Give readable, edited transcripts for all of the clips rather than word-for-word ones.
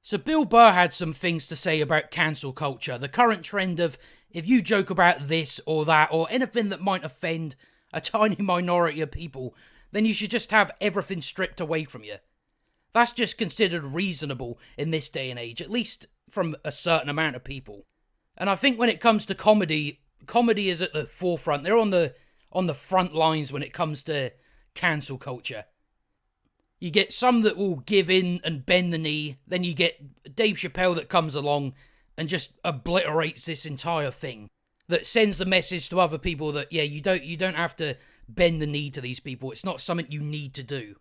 So Bill Burr had some things to say about cancel culture, the current trend of if you joke about this or that or anything that might offend a tiny minority of people, then you should just have everything stripped away from you. That's just considered reasonable in this day and age, at least from a certain amount of people. And I think when it comes to comedy is at the forefront. They're on the front lines when it comes to cancel culture. You get some that will give in and bend the knee. Then you get Dave Chappelle that comes along and just obliterates this entire thing. That sends the message to other people that, yeah, you don't have to bend the knee to these people. It's not something you need to do.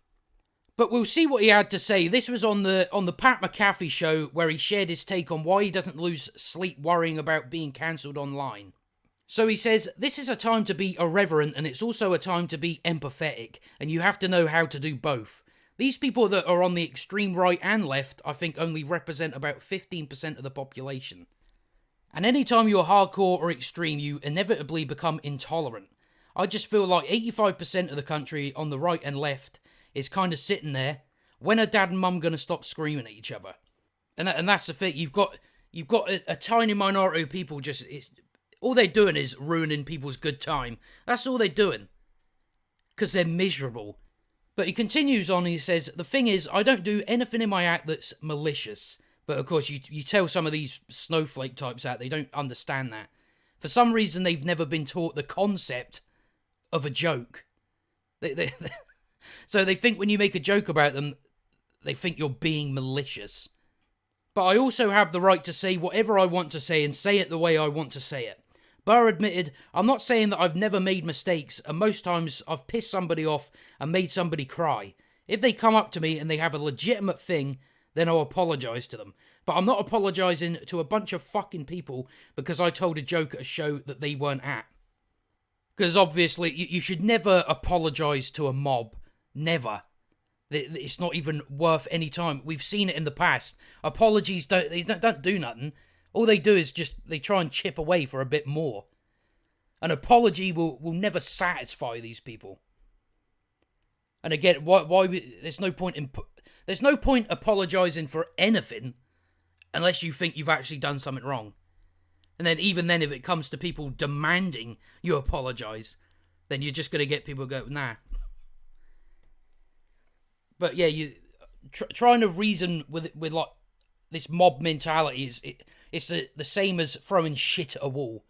But we'll see what he had to say. This was on the Pat McAfee show where he shared his take on why he doesn't lose sleep worrying about being cancelled online. So he says, this is a time to be irreverent and it's also a time to be empathetic, and you have to know how to do both. These people that are on the extreme right and left, I think, only represent about 15% of the population. And anytime you're hardcore or extreme, you inevitably become intolerant. I just feel like 85% of the country on the right and left is kind of sitting there. When are dad and mum going to stop screaming at each other? And that's the thing. You've got a tiny minority of people all they're doing is ruining people's good time. That's all they're doing. Because they're miserable. But he continues on, he says, the thing is, I don't do anything in my act that's malicious. But of course, you tell some of these snowflake types out, they don't understand that. For some reason, they've never been taught the concept of a joke. So they think when you make a joke about them, they think you're being malicious. But I also have the right to say whatever I want to say and say it the way I want to say it. Burr admitted, I'm not saying that I've never made mistakes, and most times I've pissed somebody off and made somebody cry. If they come up to me and they have a legitimate thing, then I'll apologise to them. But I'm not apologising to a bunch of fucking people because I told a joke at a show that they weren't at. Because obviously, you should never apologise to a mob. Never. It's not even worth any time. We've seen it in the past. Apologies don't do nothing. All they do is they try and chip away for a bit more. An apology will never satisfy these people. And again, there's no point apologising for anything unless you think you've actually done something wrong. And then even then, if it comes to people demanding you apologise, then you're just going to get people go, nah. But yeah, trying to reason with like this mob mentality it's the same as throwing shit at a wall.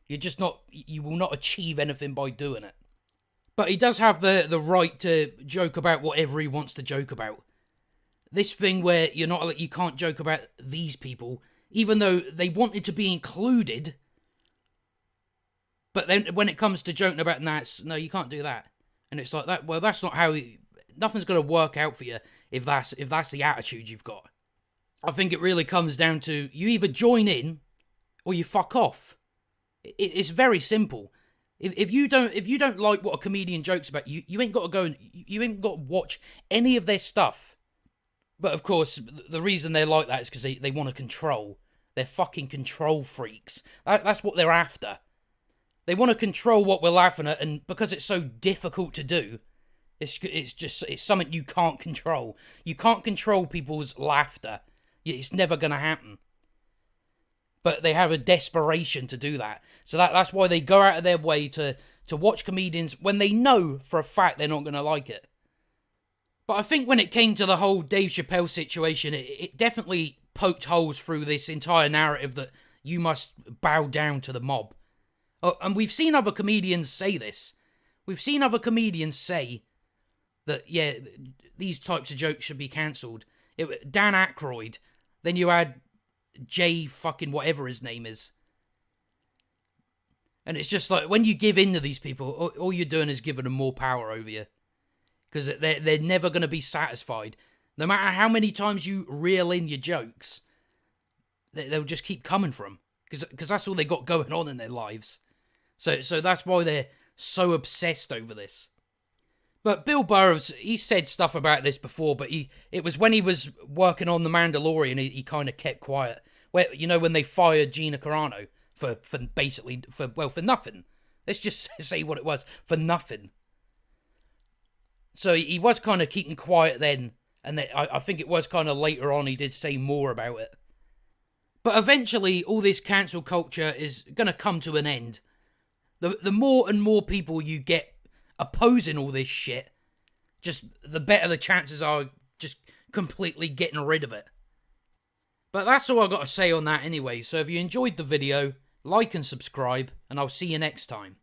You will not achieve anything by doing it. But he does have the right to joke about whatever he wants to joke about. This thing where you can't joke about these people, even though they wanted to be included. But then when it comes to joking about no, you can't do that. And it's like that. Well, that's not how. Nothing's going to work out for you if that's the attitude you've got. I think it really comes down to you either join in or you fuck off. It's very simple. If you don't like what a comedian jokes about, you ain't got to go and you ain't got to watch any of their stuff. But of course, the reason they're like that is because they want to control. They're fucking control freaks. That's what they're after. They want to control what we're laughing at, and because it's so difficult to do, it's something you can't control. You can't control people's laughter. It's never going to happen. But they have a desperation to do that. So that's why they go out of their way to watch comedians when they know for a fact they're not going to like it. But I think when it came to the whole Dave Chappelle situation, it definitely poked holes through this entire narrative that you must bow down to the mob. And we've seen other comedians say this. We've seen other comedians say that, yeah, these types of jokes should be cancelled. Dan Aykroyd. Then you had Jay fucking whatever his name is. And it's just like, when you give in to these people, all you're doing is giving them more power over you. Because they're never going to be satisfied. No matter how many times you reel in your jokes, they'll just keep coming for them. Because that's all they got going on in their lives. So that's why they're so obsessed over this. But Bill Burr, he said stuff about this before, but it was when he was working on The Mandalorian, he kind of kept quiet. Where, when they fired Gina Carano for nothing. Let's just say what it was, for nothing. So he was kind of keeping quiet then, And I think it was kind of later on he did say more about it. But eventually, all this cancel culture is going to come to an end. The more and more people you get opposing all this shit, just the better the chances are just completely getting rid of it. But that's all I've got to say on that anyway. So if you enjoyed the video, like and subscribe, and I'll see you next time.